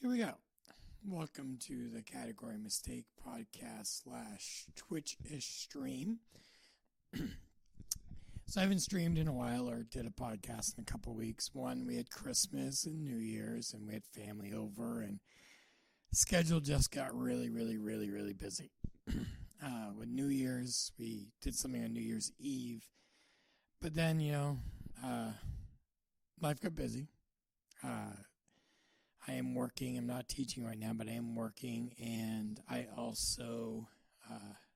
Here we go. Welcome to the Category Mistake podcast / Twitch-ish stream. So I haven't streamed in a while or did a podcast in a couple weeks. One, we had Christmas and New Year's and we had family over and the schedule just got really busy. With New Year's, we did something on New Year's Eve. But then, life got busy. I am working. I'm not teaching right now, but I am working. And I also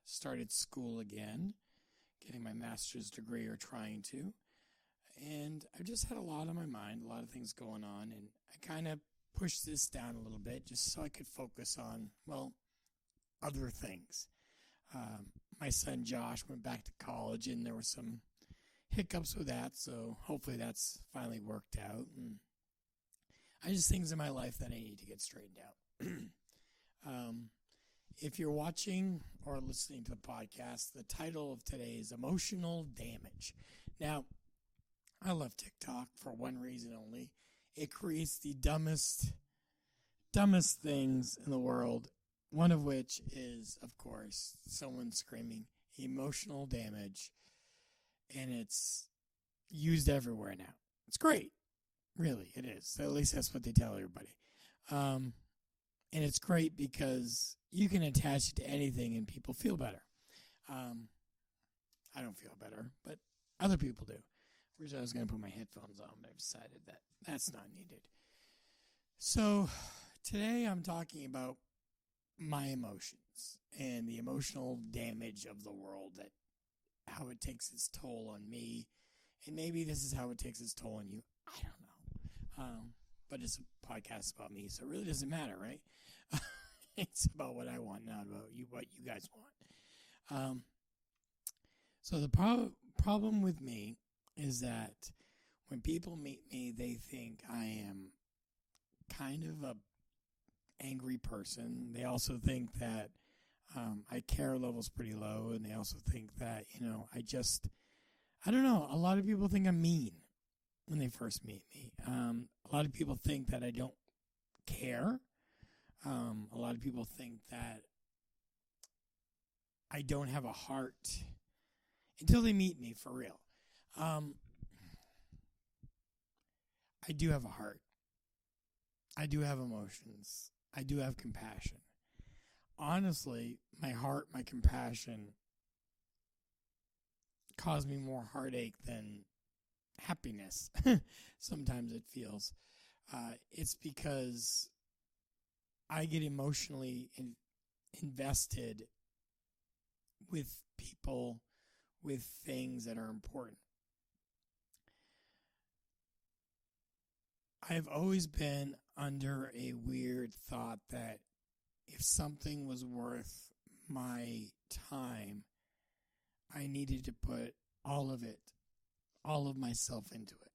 started school again, getting my master's degree or trying to. And I've just had a lot on my mind, a lot of things going on. And I kind of pushed this down a little bit just so I could focus on, other things. My son Josh went back to college and there were some hiccups with that. So hopefully that's finally worked out. And I just things in my life that I need to get straightened out. If you're watching or listening to the podcast, the title of today is Emotional Damage. Now, I love TikTok for one reason only. It creates the dumbest things in the world, one of which is, of course, someone screaming emotional damage, and it's used everywhere now. It's great. Really, it is. At least that's what they tell everybody. And it's great because you can attach it to anything and people feel better. I don't feel better, but other people do. Originally, I was going to put my headphones on, but I've decided that that's not needed. So today I'm talking about my emotions and the emotional damage of the world, that how it takes its toll on me. And maybe this is how it takes its toll on you. I don't know. But it's a podcast about me, so it really doesn't matter, right? It's about what I want, not about you, what you guys want. So the problem with me is that when people meet me, they think I am kind of a angry person. They also think that my care level's pretty low, and they also think that, I don't know. A lot of people think I'm mean when they first meet me. A lot of people think that I don't care. A lot of people think that I don't have a heart until they meet me for real. I do have a heart. I do have emotions. I do have compassion. Honestly, my heart, my compassion cause me more heartache than happiness. Sometimes it feels. It's because I get emotionally invested with people, with things that are important. I've always been under a weird thought that if something was worth my time, I needed to put all of myself into it.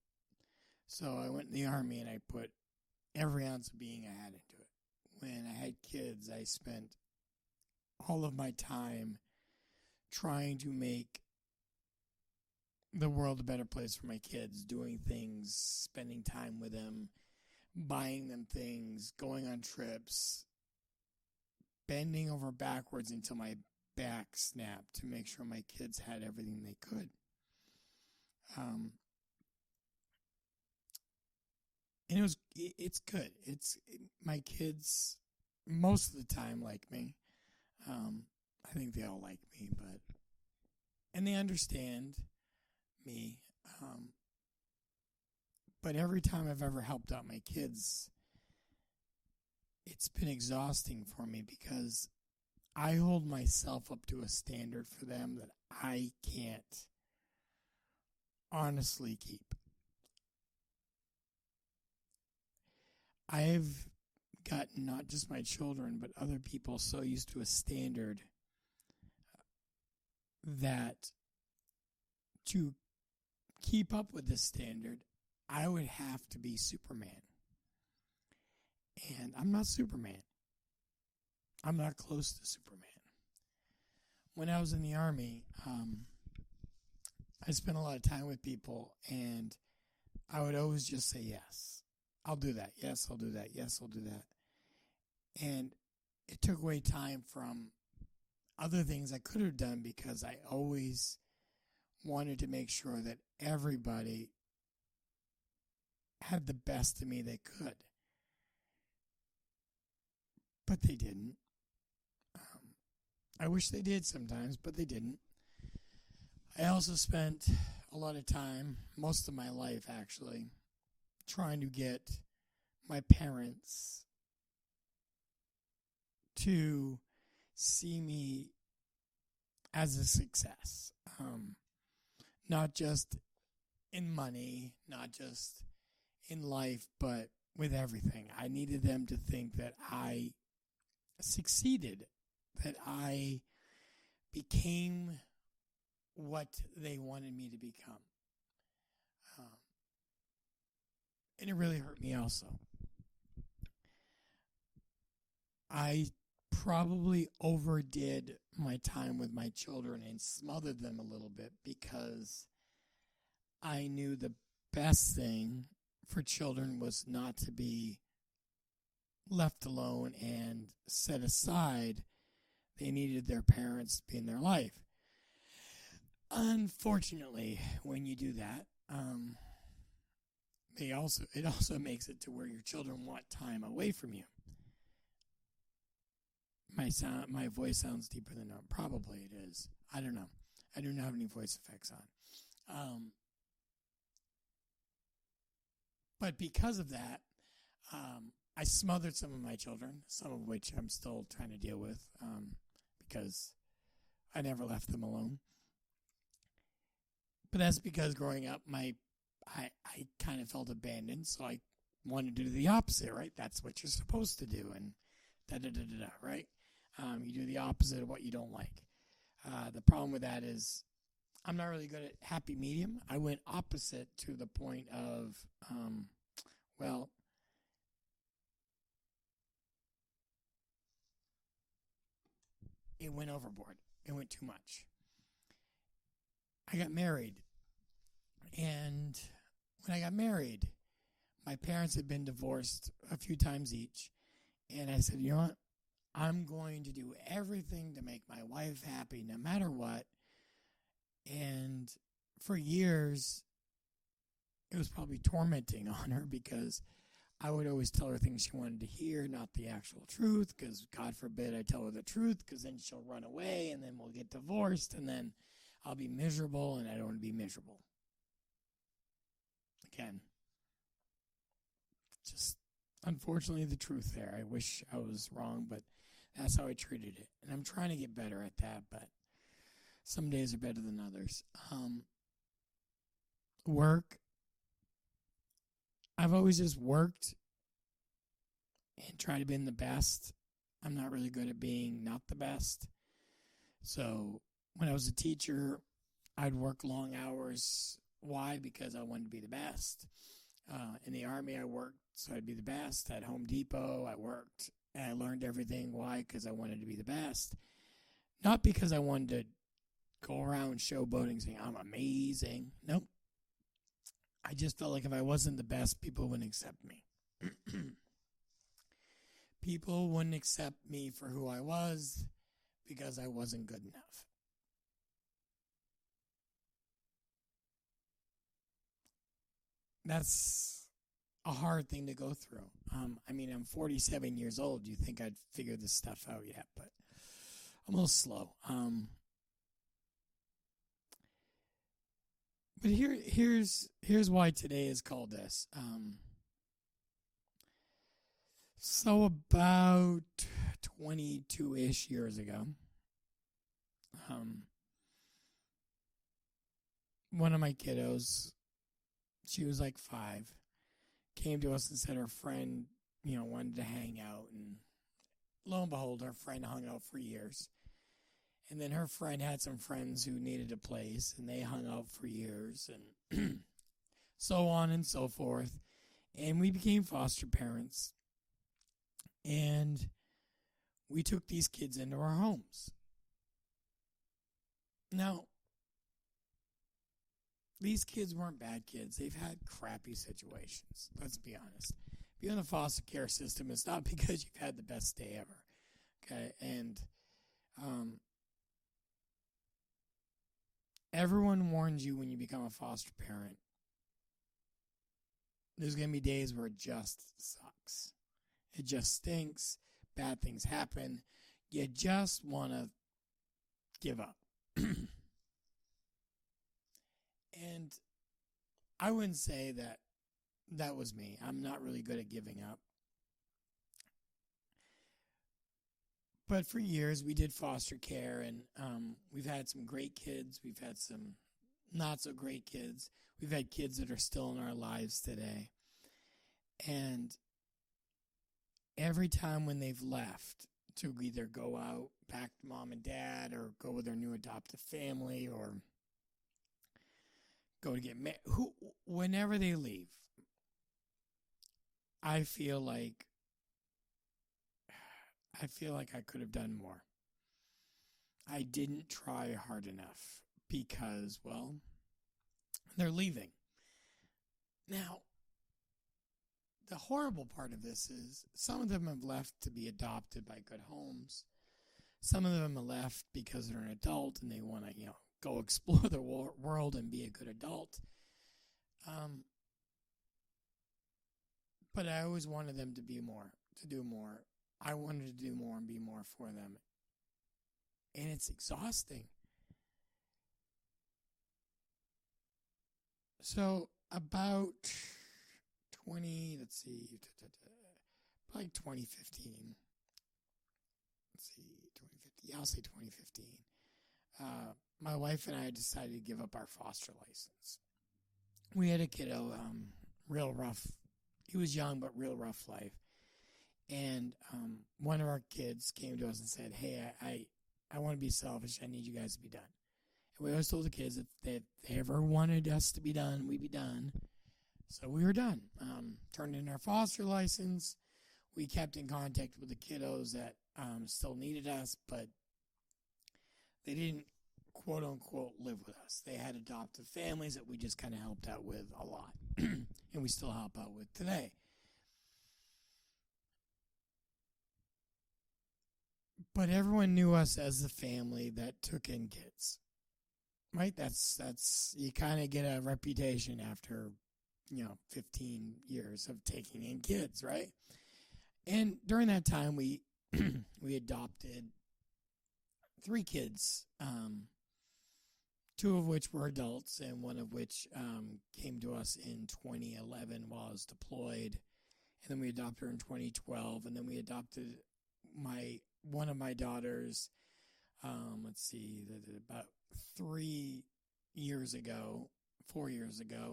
So I went in the Army and I put every ounce of being I had into it. When I had kids, I spent all of my time trying to make the world a better place for my kids, doing things, spending time with them, buying them things, going on trips, bending over backwards until my back snapped to make sure my kids had everything they could. And it's good. My kids most of the time like me. I think they all like me, and they understand me. But every time I've ever helped out my kids, it's been exhausting for me because I hold myself up to a standard for them that I can't honestly keep. I've gotten not just my children, but other people so used to a standard that to keep up with this standard, I would have to be Superman. And I'm not Superman. I'm not close to Superman. When I was in the Army, I spent a lot of time with people, and I would always just say yes. I'll do that. Yes, I'll do that. Yes, I'll do that. And it took away time from other things I could have done because I always wanted to make sure that everybody had the best of me they could. But they didn't. I wish they did sometimes, but they didn't. I also spent a lot of time, most of my life actually, trying to get my parents to see me as a success. Not just in money, not just in life, but with everything. I needed them to think that I succeeded, that I became what they wanted me to become. And it really hurt me also. I probably overdid my time with my children and smothered them a little bit because I knew the best thing for children was not to be left alone and set aside. They needed their parents to be in their life. Unfortunately, when you do that, it also makes it to where your children want time away from you. My voice sounds deeper than normal. Probably it is. I don't know. I don't have any voice effects on. But because of that, I smothered some of my children, some of which I'm still trying to deal with because I never left them alone. But that's because growing up, I kind of felt abandoned, so I wanted to do the opposite, right? That's what you're supposed to do, and da-da-da-da-da, right? You do the opposite of what you don't like. The problem with that is I'm not really good at happy medium. I went opposite to the point of, it went overboard. It went too much. I got married, and when I got married, my parents had been divorced a few times each, and I said, you know what? I'm going to do everything to make my wife happy no matter what. And for years, it was probably tormenting on her because I would always tell her things she wanted to hear, not the actual truth, because God forbid I tell her the truth, because then she'll run away and then we'll get divorced and then I'll be miserable, and I don't want to be miserable. Again, just unfortunately the truth there. I wish I was wrong, but that's how I treated it. And I'm trying to get better at that, but some days are better than others. Work. I've always just worked and tried to be the best. I'm not really good at being not the best. So when I was a teacher, I'd work long hours. Why? Because I wanted to be the best. In the Army, I worked so I'd be the best. At Home Depot, I worked and I learned everything. Why? Because I wanted to be the best. Not because I wanted to go around showboating saying I'm amazing. Nope. I just felt like if I wasn't the best, people wouldn't accept me. People wouldn't accept me for who I was because I wasn't good enough. That's a hard thing to go through. I'm 47 years old. You think I'd figure this stuff out yet, but I'm a little slow. But here's why today is called this. So about 22-ish years ago, one of my kiddos, she was like 5, came to us and said her friend, wanted to hang out. And lo and behold, her friend hung out for years. And then her friend had some friends who needed a place, and they hung out for years, and so on and so forth. And we became foster parents, and we took these kids into our homes. Now, these kids weren't bad kids. They've had crappy situations, let's be honest. be on the foster care system, it's not because you've had the best day ever. Okay, and everyone warns you when you become a foster parent. There's going to be days where it just sucks. It just stinks. Bad things happen. You just want to give up. And I wouldn't say that that was me. I'm not really good at giving up. But for years, we did foster care, and we've had some great kids. We've had some not so great kids. We've had kids that are still in our lives today. And every time when they've left to either go out back to mom and dad or go with their new adoptive family or go to get married, whenever they leave, I feel like I could have done more. I didn't try hard enough because, well, they're leaving. Now, the horrible part of this is some of them have left to be adopted by good homes. Some of them have left because they're an adult and they want to, go explore the world and be a good adult. But I always wanted them to do more. I wanted to do more and be more for them. And it's exhausting. So about 2015. I'll say 2015. My wife and I decided to give up our foster license. We had a kiddo, real rough. He was young, but real rough life. And one of our kids came to us and said, "Hey, I want to be selfish. I need you guys to be done." And we always told the kids that if they ever wanted us to be done, we'd be done. So we were done. Turned in our foster license. We kept in contact with the kiddos that still needed us, but they didn't, quote unquote, live with us. They had adoptive families that we just kind of helped out with a lot, and we still help out with today. But everyone knew us as the family that took in kids, right? That's you kind of get a reputation after 15 years of taking in kids, right? And during that time, we we adopted 3 kids, 2 of which were adults, and one of which came to us in 2011 while I was deployed, and then we adopted her in 2012, and then we adopted one of my daughters. About 4 years ago,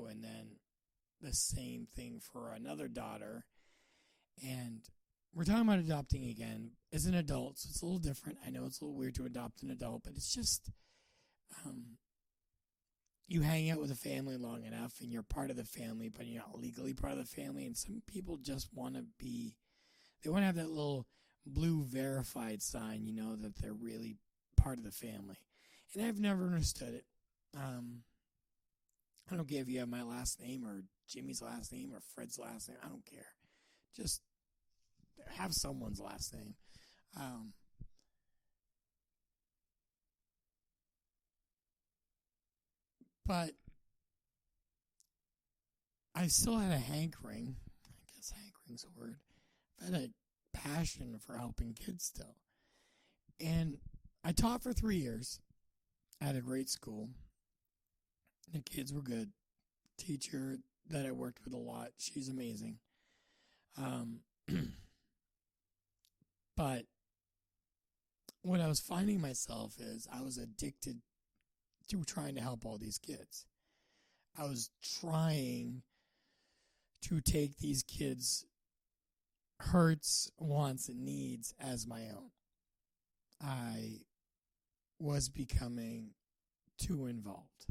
and then the same thing for another daughter. And we're talking about adopting again as an adult, so it's a little different. I know it's a little weird to adopt an adult, but it's just you hang out with a family long enough and you're part of the family, but you're not legally part of the family. And some people just want to have that little blue verified sign, that they're really part of the family. And I've never understood it. I don't care if you have my last name or Jimmy's last name or Fred's last name. I don't care. Just have someone's last name. But I still had a hankering. I guess hankering's a word. I had a passion for helping kids still. And I taught for 3 years at a great school. The kids were good. Teacher that I worked with a lot, she's amazing. But what I was finding myself is I was addicted to trying to help all these kids. I was trying to take these kids' hurts, wants, and needs as my own. I was becoming too involved.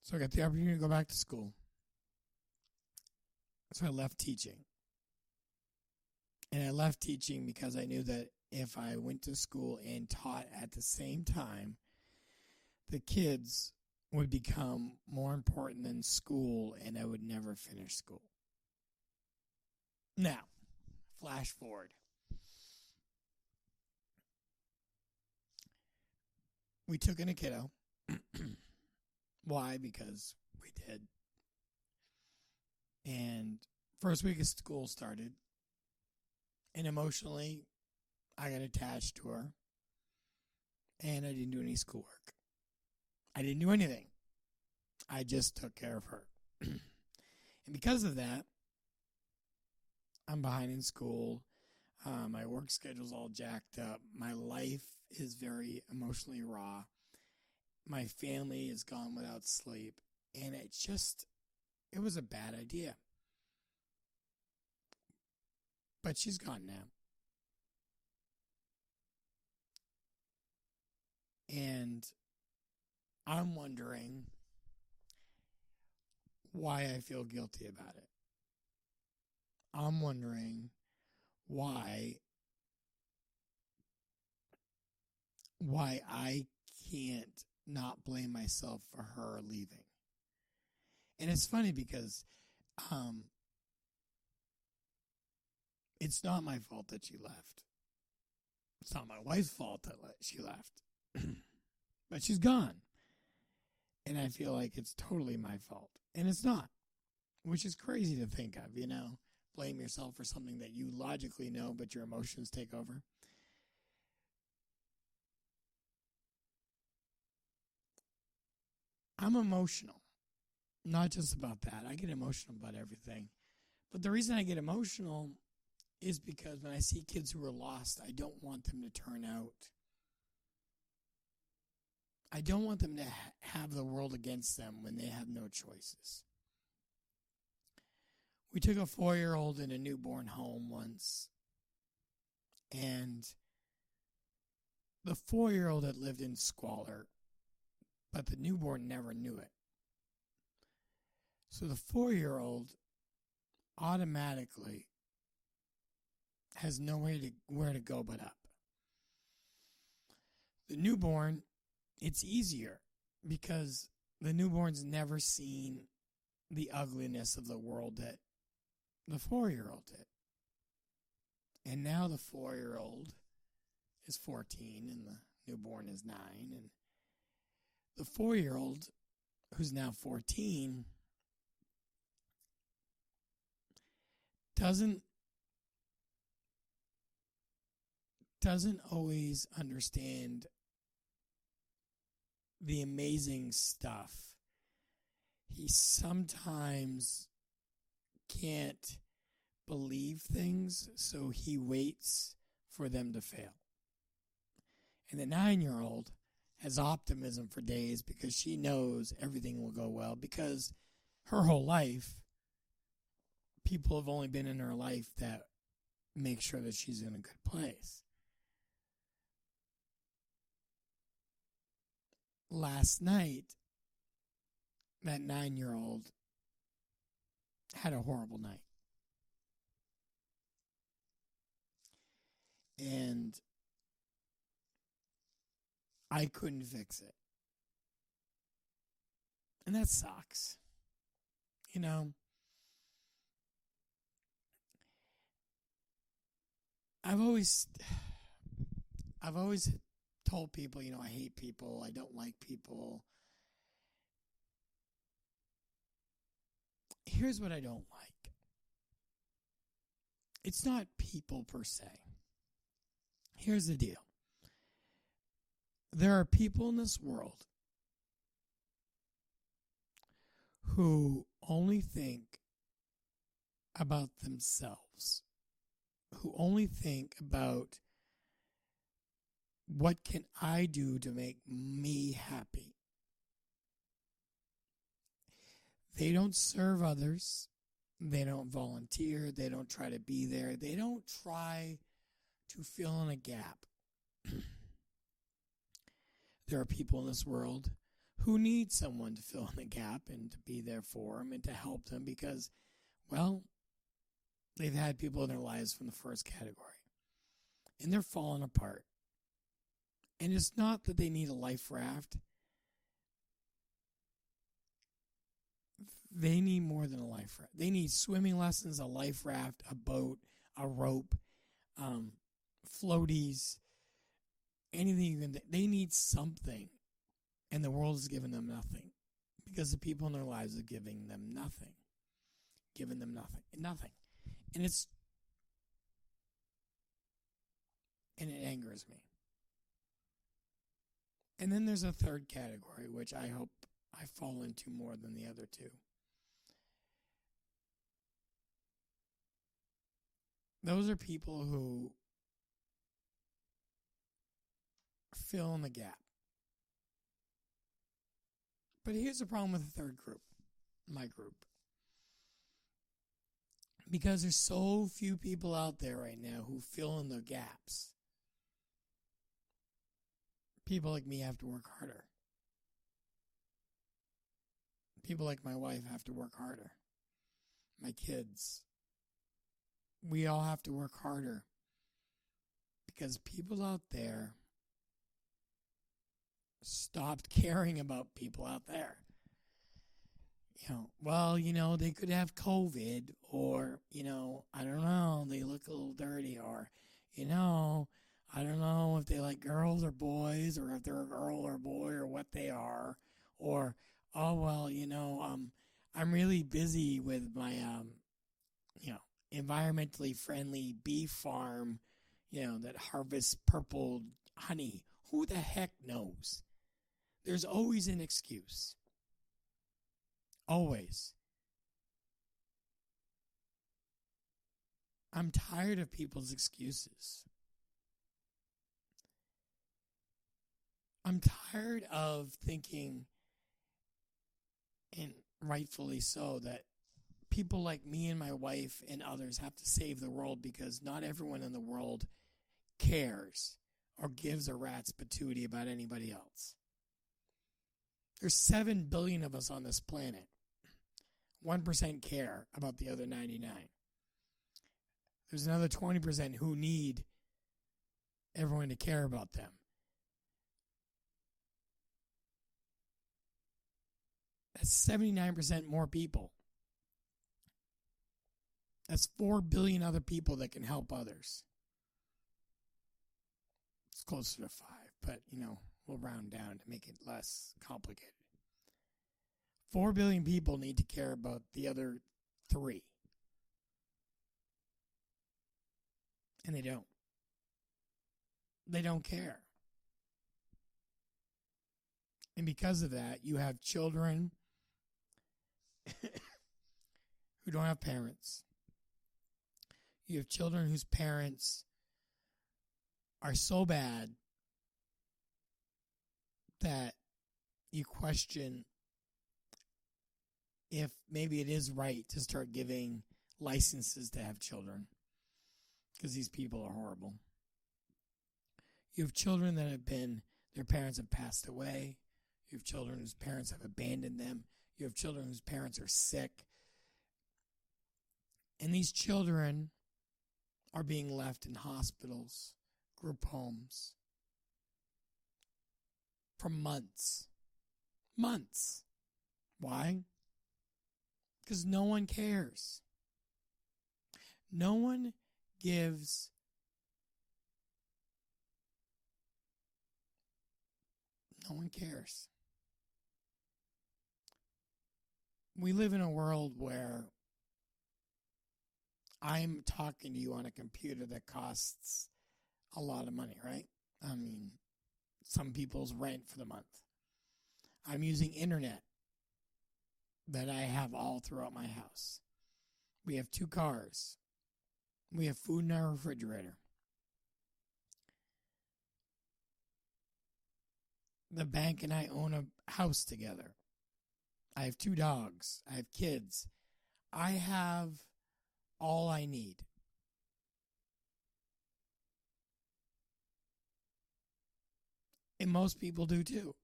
So I got the opportunity to go back to school. So I left teaching. And I left teaching because I knew that if I went to school and taught at the same time, the kids would become more important than school and I would never finish school. Now, flash forward. We took in a kiddo. Why? Because we did. And first week of school started. And emotionally, I got attached to her. And I didn't do any schoolwork. I didn't do anything. I just took care of her. And because of that, I'm behind in school. My work schedule's all jacked up. My life is very emotionally raw. My family is gone without sleep. And it was a bad idea. But she's gone now. And I'm wondering why I feel guilty about it. I'm wondering why I can't not blame myself for her leaving. And it's funny because it's not my fault that she left. It's not my wife's fault that she left. But she's gone. And I feel like it's totally my fault. And it's not. Which is crazy to think of, you know. Blame yourself for something that you logically know, but your emotions take over. I'm emotional. Not just about that. I get emotional about everything. But the reason I get emotional is because when I see kids who are lost, I don't want them to turn out. I don't want them to have the world against them when they have no choices. We took a 4-year-old in a newborn home once, and the 4-year-old had lived in squalor, but the newborn never knew it. So the 4-year-old automatically has nowhere where to go but up. The newborn, it's easier because the newborn's never seen the ugliness of the world that the 4-year-old did. And now the 4-year-old is 14 and the newborn is 9. And the 4-year-old, who's now 14, doesn't always understand the amazing stuff. He sometimes can't believe things, so he waits for them to fail. And the 9-year-old has optimism for days because she knows everything will go well, because her whole life, people have only been in her life that make sure that she's in a good place. Last night, that 9-year-old had a horrible night. And I couldn't fix it. And that sucks. You know, I've always told people, you know, I hate people, I don't like people. Here's what I don't like. It's not people per se. Here's the deal. There are people in this world who only think about themselves, who only think about what can I do to make me happy. They don't serve others. They don't volunteer. They don't try to be there. They don't try to fill in a gap. There are people in this world who need someone to fill in the gap and to be there for them and to help them because, well, they've had people in their lives from the first category. And they're falling apart. And it's not that they need a life raft. They need more than a life raft. They need swimming lessons, a life raft, a boat, a rope, floaties, anything you can. They need something, and the world is giving them nothing because the people in their lives are giving them nothing, nothing, and it angers me. And then there's a third category, which I hope I fall into more than the other two. Those are people who fill in the gap. But here's the problem with the third group, my group. Because there's so few people out there right now who fill in the gaps. People like me have to work harder. People like my wife have to work harder. My kids. We all have to work harder. Because people out there stopped caring about people out there. They could have COVID, or, I don't know, they look a little dirty, or, I don't know if they like girls or boys, or if they're a girl or a boy, or what they are, or, I'm really busy with my, environmentally friendly bee farm, that harvests purple honey. Who the heck knows? There's always an excuse. Always. I'm tired of people's excuses. I'm tired of thinking, and rightfully so, that people like me and my wife and others have to save the world because not everyone in the world cares or gives a rat's patootie about anybody else. There's 7 billion of us on this planet. 1% care about the other 99. There's another 20% who need everyone to care about them. That's 79% more people. That's 4 billion other people that can help others. It's closer to 5, but, we'll round down to make it less complicated. 4 billion people need to care about the other 3. And they don't. They don't care. And because of that, you have children who don't have parents. You have children whose parents are so bad that you question if maybe it is right to start giving licenses to have children, because these people are horrible. You have children that their parents have passed away. You have children whose parents have abandoned them. You have children whose parents are sick. And these children are being left in hospitals, group homes, for months. Months. Why? Because no one cares. No one gives no one cares. We live in a world where I'm talking to you on a computer that costs a lot of money, right? I mean, some people's rent for the month. I'm using internet that I have all throughout my house. We have 2 cars. We have food in our refrigerator. The bank and I own a house together. I have 2 dogs. I have kids. I have all I need. And most people do too.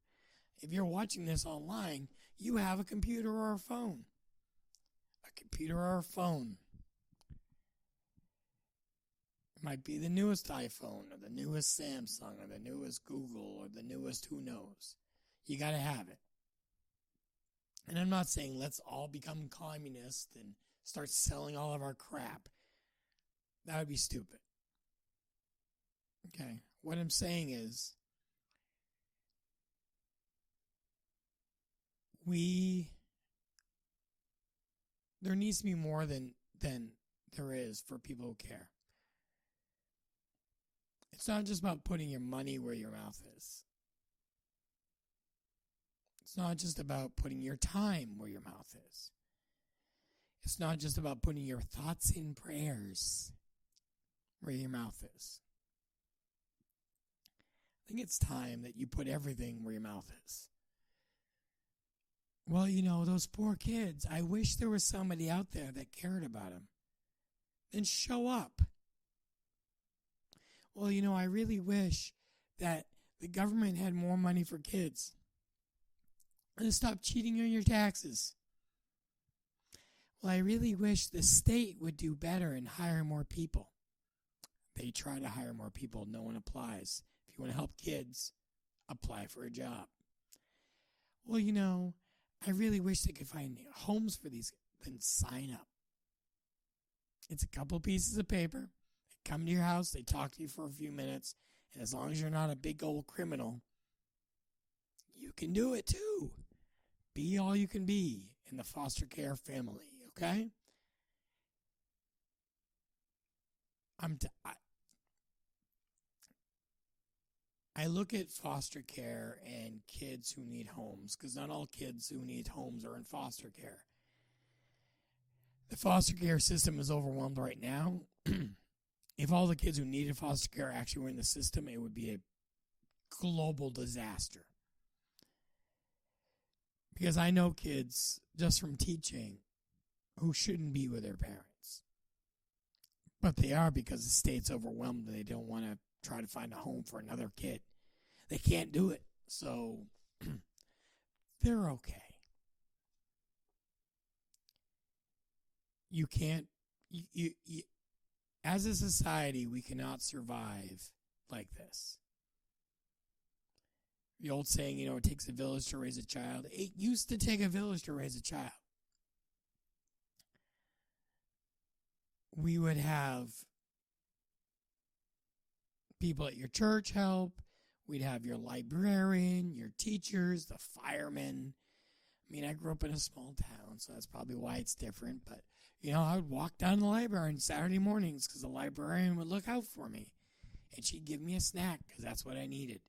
If you're watching this online, you have a computer or a phone. A computer or a phone. It might be the newest iPhone or the newest Samsung or the newest Google or the newest who knows. You got to have it. And I'm not saying let's all become communists and start selling all of our crap. That would be stupid. Okay. What I'm saying is there needs to be more than there is for people who care. It's not just about putting your money where your mouth is. It's not just about putting your time where your mouth is. It's not just about putting your thoughts and prayers where your mouth is. I think it's time that you put everything where your mouth is. Well, those poor kids, I wish there was somebody out there that cared about them. Then show up. Well, I really wish that the government had more money for kids. And stop cheating on your taxes. Well, I really wish the state would do better and hire more people. They try to hire more people. No one applies. If you want to help kids, apply for a job. Well, I really wish they could find homes for these. Then sign up. It's a couple pieces of paper. They come to your house. They talk to you for a few minutes. And as long as you're not a big old criminal, you can do it too. Be all you can be in the foster care family, okay? I look at foster care and kids who need homes, because not all kids who need homes are in foster care. The foster care system is overwhelmed right now. If all the kids who needed foster care actually were in the system, it would be a global disaster. Because I know kids, just from teaching, who shouldn't be with their parents. But they are because the state's overwhelmed and they don't want to try to find a home for another kid. They can't do it. So they're okay. You can't, as a society, we cannot survive like this. The old saying, it takes a village to raise a child. It used to take a village to raise a child. We would have people at your church help. We'd have your librarian, your teachers, the firemen. I grew up in a small town, so that's probably why it's different. But, I would walk down to the library on Saturday mornings because the librarian would look out for me. And she'd give me a snack because that's what I needed.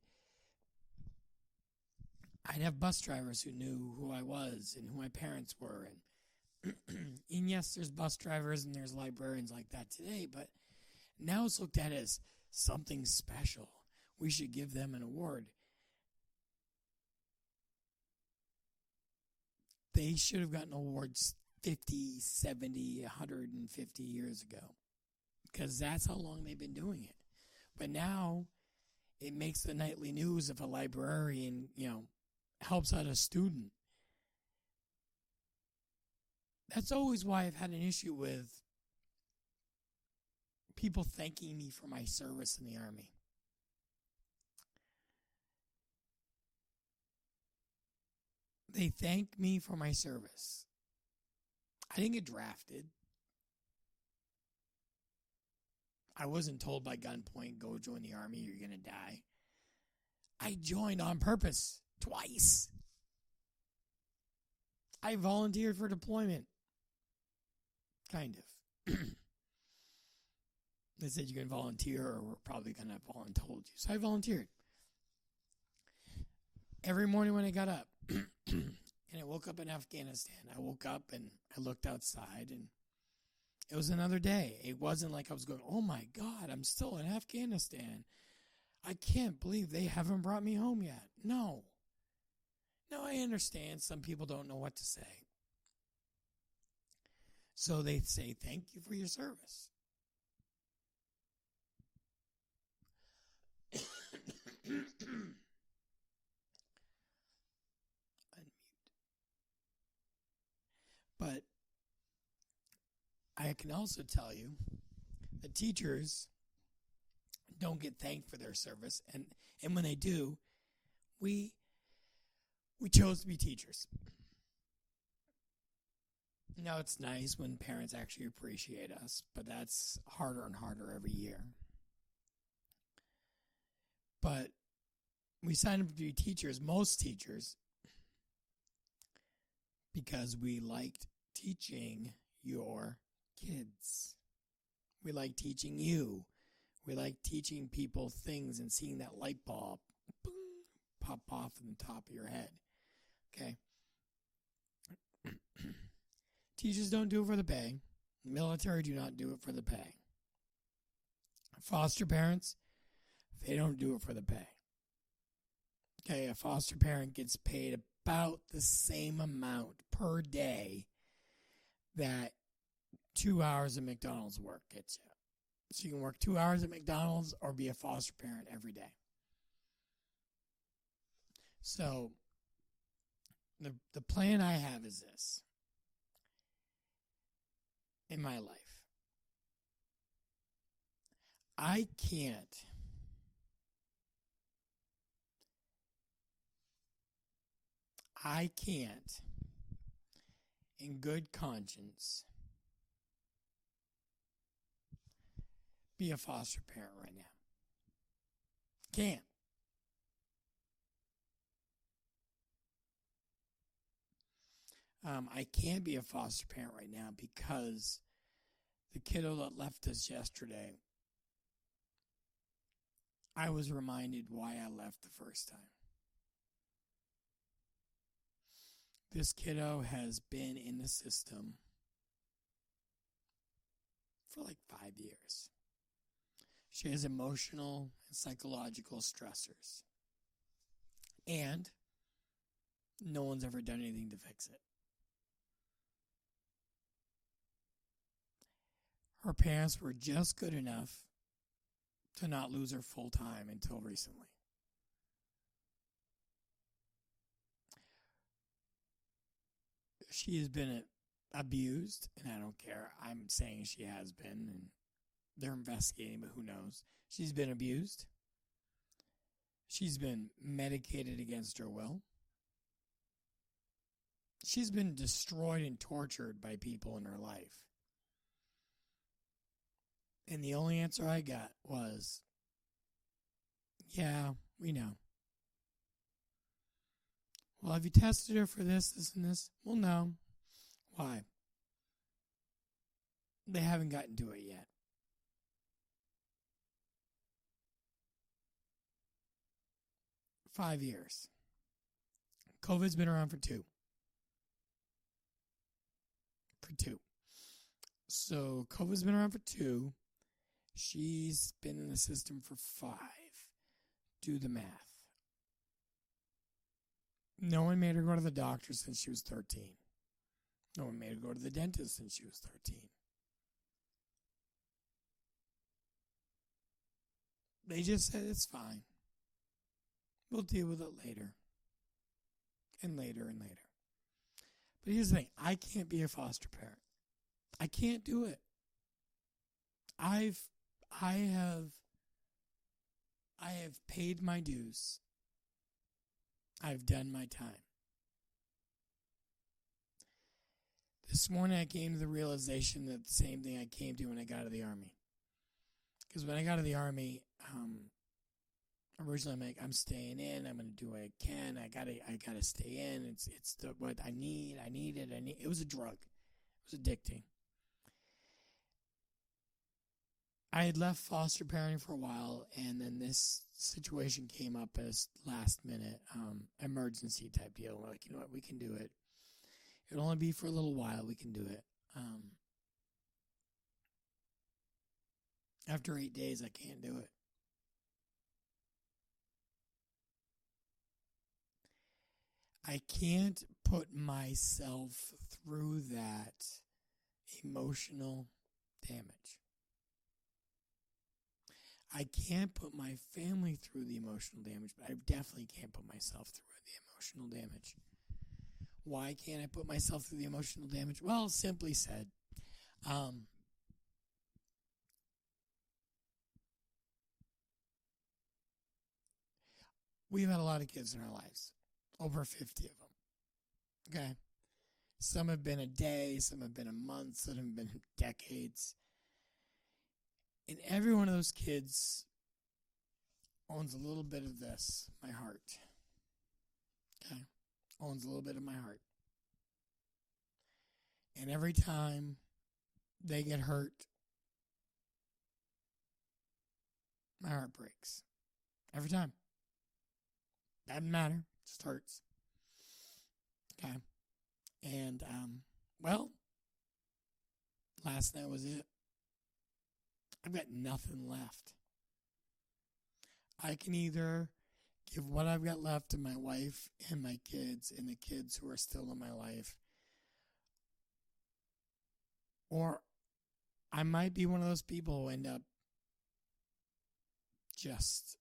I'd have bus drivers who knew who I was and who my parents were. And yes, there's bus drivers and there's librarians like that today, but now it's looked at as something special. We should give them an award. They should have gotten awards 50, 70, 150 years ago, because that's how long they've been doing it. But now it makes the nightly news if a librarian, helps out a student. That's always why I've had an issue with people thanking me for my service in the Army. They thank me for my service. I didn't get drafted. I wasn't told by gunpoint, go join the Army, you're going to die. I joined on purpose. Twice. I volunteered for deployment. Kind of. They said you can volunteer or we're probably going to have voluntold you. So I volunteered. Every morning when I got up, and I woke up in Afghanistan, I woke up and I looked outside and it was another day. It wasn't like I was going, oh my God, I'm still in Afghanistan. I can't believe they haven't brought me home yet. No. No, I understand some people don't know what to say. So they say, thank you for your service. Unmute. But I can also tell you the teachers don't get thanked for their service. And when they do, we chose to be teachers. Now, it's nice when parents actually appreciate us, but that's harder and harder every year. But we sign up to be teachers, most teachers, because we liked teaching your kids. We like teaching you. We like teaching people things and seeing that light bulb boom, pop off in the top of your head. Okay? Teachers don't do it for the pay. Military do not do it for the pay. Foster parents, they don't do it for the pay. Okay, a foster parent gets paid about the same amount per day that 2 hours of McDonald's work gets you. So you can work 2 hours at McDonald's or be a foster parent every day. So the plan I have is this. In my life, I can't in good conscience be a foster parent right now. Can't. I can't be a foster parent right now because the kiddo that left us yesterday, I was reminded why I left the first time. This kiddo has been in the system for like 5 years. She has emotional and psychological stressors. And no one's ever done anything to fix it. Her parents were just good enough to not lose her full time until recently. She has been abused, and I don't care. I'm saying she has been, and they're investigating, but who knows? She's been abused. She's been medicated against her will. She's been destroyed and tortured by people in her life. And the only answer I got was, yeah, we know. Well, have you tested her for this, and this? Well, no. Why? They haven't gotten to it yet. $5 years. COVID's been around for two. So COVID's been around for 2. She's been in the system for 5. Do the math. No one made her go to the doctor since she was 13. No one made her go to the dentist since she was 13. They just said it's fine. We'll deal with it later. And later and later. But here's the thing. I can't be a foster parent. I can't do it. I have paid my dues. I've done my time. This morning I came to the realization that the same thing I came to when I got out of the Army. Because when I got out of the Army, originally I'm like, I'm staying in. I'm going to do what I can. I gotta stay in. It's what I need. I need it. It was a drug. It was addicting. I had left foster parenting for a while, and then this situation came up as last minute emergency type deal. We're like, you know what, we can do it. It'll only be for a little while. We can do it. After 8 days, I can't do it. I can't put myself through that emotional damage. I can't put my family through the emotional damage, but I definitely can't put myself through the emotional damage. Why can't I put myself through the emotional damage? Well, simply said, we've had a lot of kids in our lives, over 50 of them. Okay? Some have been a day, some have been a month, some have been decades. And every one of those kids owns a little bit of this, my heart. Okay? Owns a little bit of my heart. And every time they get hurt, my heart breaks. Every time. Doesn't matter. It just hurts. Okay? And, well, last night was it. I've got nothing left. I can either give what I've got left to my wife and my kids and the kids who are still in my life, or I might be one of those people who end up just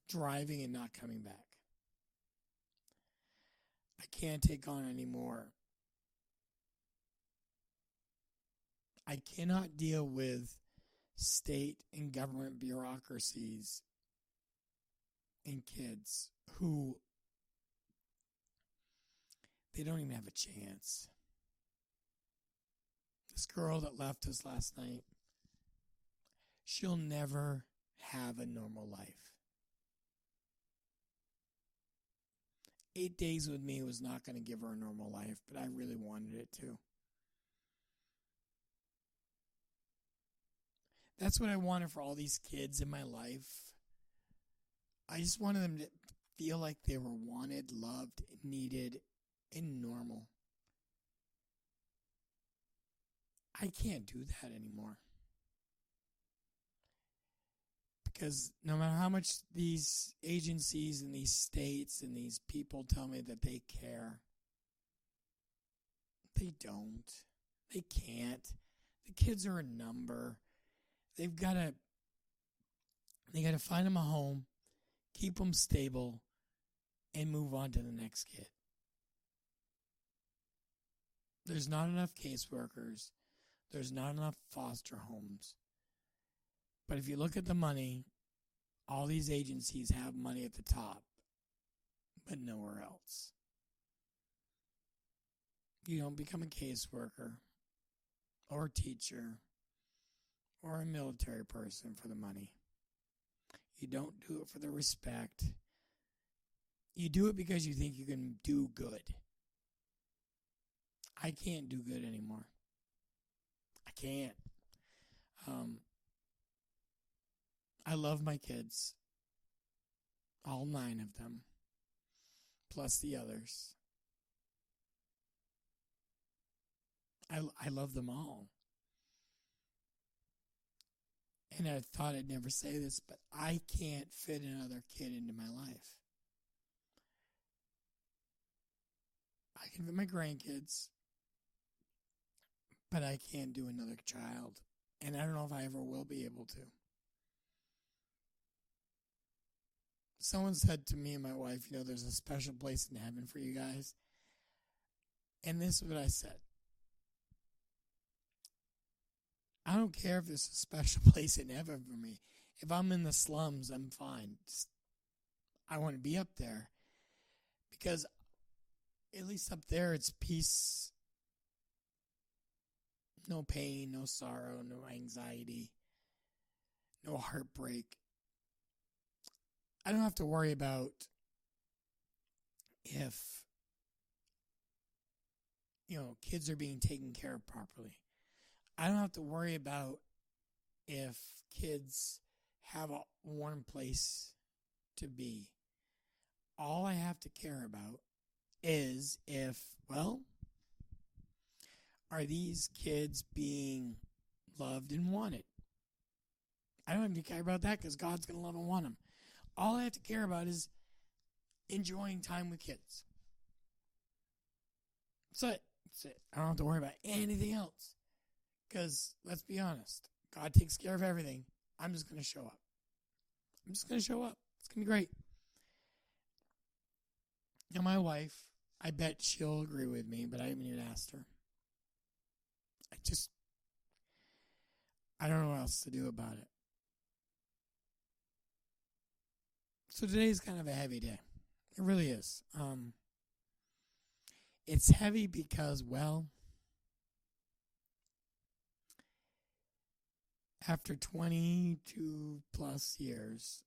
driving and not coming back. I can't take on anymore. I cannot deal with state and government bureaucracies and kids who they don't even have a chance. This girl that left us last night, she'll never have a normal life. 8 days with me was not going to give her a normal life, but I really wanted it to. That's what I wanted for all these kids in my life. I just wanted them to feel like they were wanted, loved, needed, and normal. I can't do that anymore. Because no matter how much these agencies and these states and these people tell me that they care, they don't. They can't. The kids are a number. They got to find them a home, keep them stable, and move on to the next kid. There's not enough caseworkers. There's not enough foster homes. But if you look at the money, all these agencies have money at the top, but nowhere else. You don't become a caseworker or a teacher or a military person for the money. You don't do it for the respect. You do it because you think you can do good. I can't do good anymore. I can't. I love my kids. All 9 of them. Plus the others. I love them all. And I thought I'd never say this, but I can't fit another kid into my life. I can fit my grandkids, but I can't do another child. And I don't know if I ever will be able to. Someone said to me and my wife, there's a special place in heaven for you guys. And this is what I said. I don't care if there's a special place in heaven for me. If I'm in the slums, I'm fine. I want to be up there. Because at least up there, it's peace. No pain, no sorrow, no anxiety, no heartbreak. I don't have to worry about if, kids are being taken care of properly. I don't have to worry about if kids have a warm place to be. All I have to care about is are these kids being loved and wanted? I don't have to care about that because God's going to love and want them. All I have to care about is enjoying time with kids. That's it. I don't have to worry about anything else. Because, let's be honest, God takes care of everything. I'm just going to show up. It's going to be great. Now, my wife, I bet she'll agree with me, but I haven't even asked her. I don't know what else to do about it. So today's kind of a heavy day. It really is. It's heavy because, well, after 22 plus years,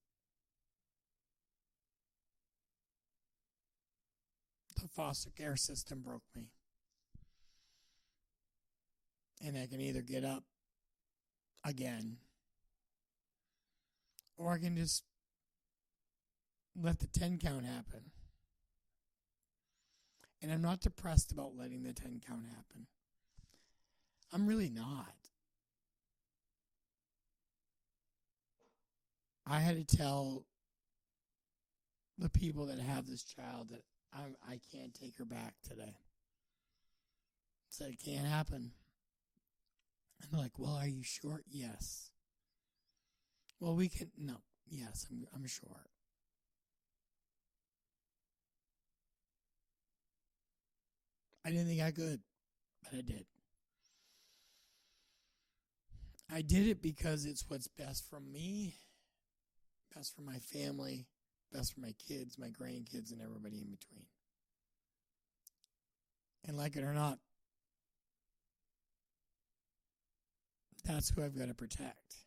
the foster care system broke me. And I can either get up again, or I can just let the 10 count happen. And I'm not depressed about letting the 10 count happen. I'm really not. I had to tell the people that have this child that I can't take her back today. So it can't happen. And they're like, well, are you sure? Yes. Well, we can, no. Yes, I'm sure. I didn't think I could, but I did. I did it because it's what's best for me, best for my family, best for my kids, my grandkids, and everybody in between. And like it or not, that's who I've got to protect.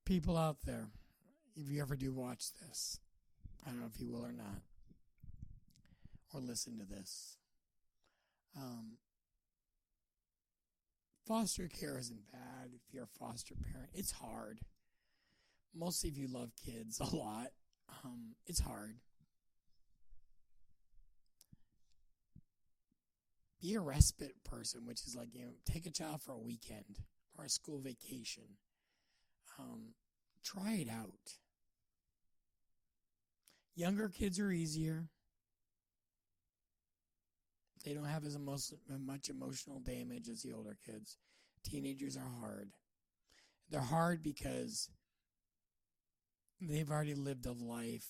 People out there, if you ever do watch this, I don't know if you will or not, or listen to this. Foster care isn't bad if you're a foster parent. It's hard. Mostly if you love kids a lot. It's hard. Be a respite person, which is like, take a child for a weekend or a school vacation. Try it out. Younger kids are easier. They don't have as much emotional damage as the older kids. Teenagers are hard. They're hard because they've already lived a life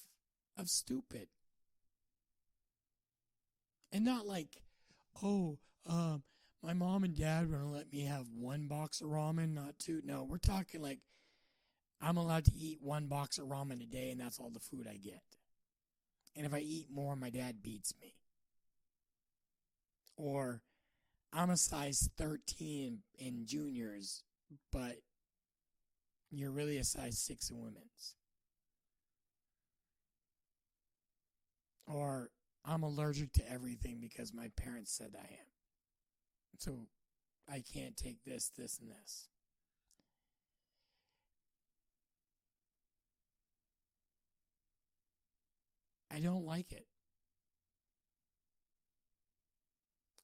of stupid. And not like, my mom and dad were going to let me have one box of ramen, not two. No, we're talking like I'm allowed to eat one box of ramen a day, and that's all the food I get. And if I eat more, my dad beats me. Or I'm a size 13 in juniors, but you're really a size 6 in women's. Or I'm allergic to everything because my parents said I am. So I can't take this, this, and this. I don't like it.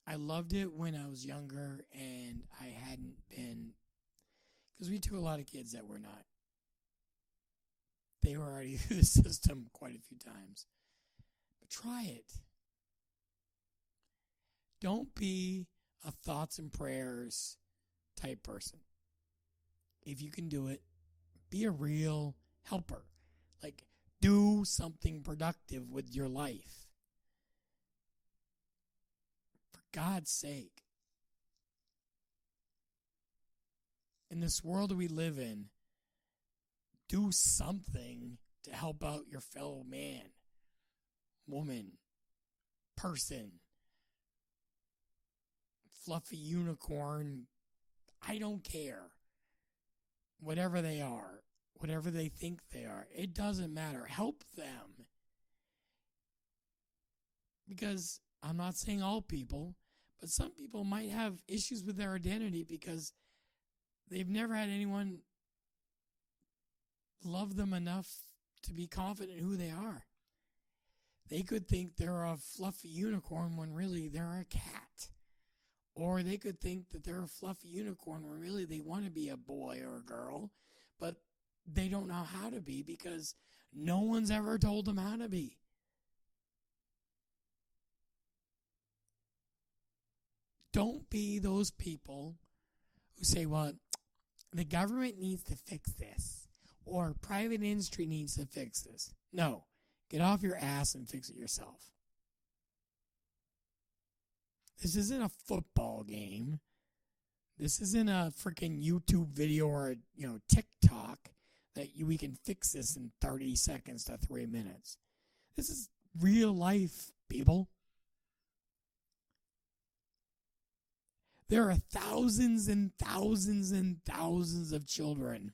I loved it when I was younger and I hadn't been, because we took a lot of kids that were not. They were already through the system quite a few times. But try it. Don't be a thoughts and prayers type person. If you can do it, be a real helper. Like, do something productive with your life. For God's sake. In this world we live in, do something to help out your fellow man, woman, person, fluffy unicorn. I don't care. Whatever they are, whatever they think they are, it doesn't matter. Help them. Because I'm not saying all people, but some people might have issues with their identity because they've never had anyone love them enough to be confident in who they are. They could think they're a fluffy unicorn when really they're a cat. Or they could think that they're a fluffy unicorn when really they want to be a boy or a girl, but they don't know how to be because no one's ever told them how to be. Don't be those people who say, well, the government needs to fix this, or private industry needs to fix this. No, get off your ass and fix it yourself. This isn't a football game. This isn't a freaking YouTube video or TikTok. that we can fix this in 30 seconds to 3 minutes. This is real life, people. There are thousands and thousands and thousands of children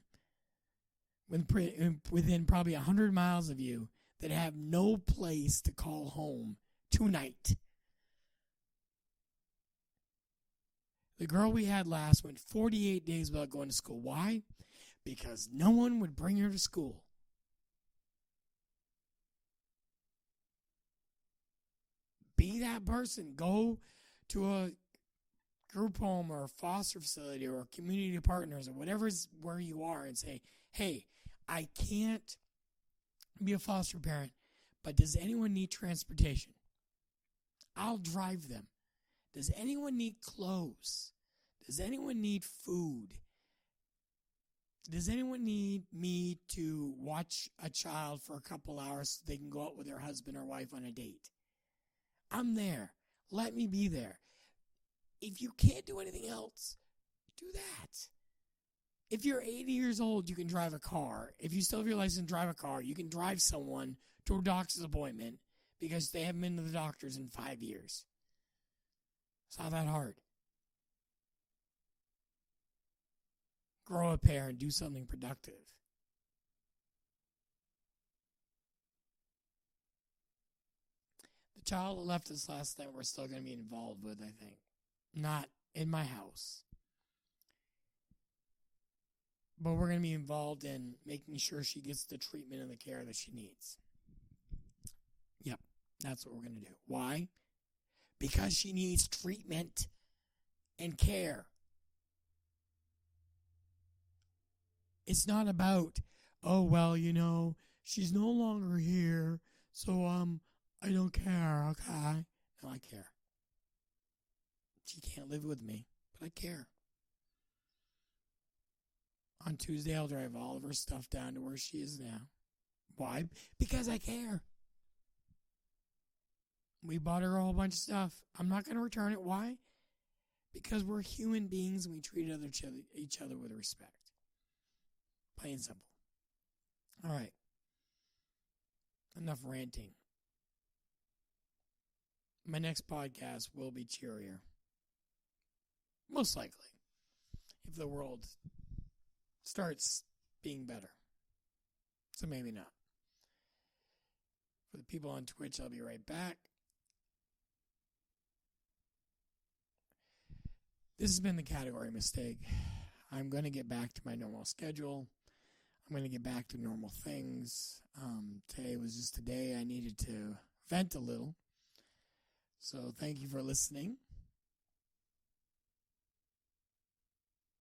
within probably 100 miles of you that have no place to call home tonight. The girl we had last went 48 days without going to school. Why? Because no one would bring her to school. Be that person. Go to a group home or a foster facility or community partners or whatever's where you are and say, hey, I can't be a foster parent, but does anyone need transportation? I'll drive them. Does anyone need clothes? Does anyone need food? Does anyone need me to watch a child for a couple hours so they can go out with their husband or wife on a date? I'm there. Let me be there. If you can't do anything else, do that. If you're 80 years old, you can drive a car. If you still have your license to drive a car, you can drive someone to a doctor's appointment because they haven't been to the doctor's in 5 years. It's not that hard. Grow a pair and do something productive. The child that left us last night we're still going to be involved with, I think. Not in my house. But we're going to be involved in making sure she gets the treatment and the care that she needs. Yep, that's what we're going to do. Why? Because she needs treatment and care. It's not about, oh, well, she's no longer here, so I don't care, okay? No, I care. She can't live with me, but I care. On Tuesday, I'll drive all of her stuff down to where she is now. Why? Because I care. We bought her a whole bunch of stuff. I'm not going to return it. Why? Because we're human beings and we treat each other with respect. Plain and simple. All right. Enough ranting. My next podcast will be cheerier. Most likely. If the world starts being better. So maybe not. For the people on Twitch, I'll be right back. This has been the category mistake. I'm going to get back to my normal schedule. I'm going to get back to normal things. Today was just a day I needed to vent a little. So thank you for listening.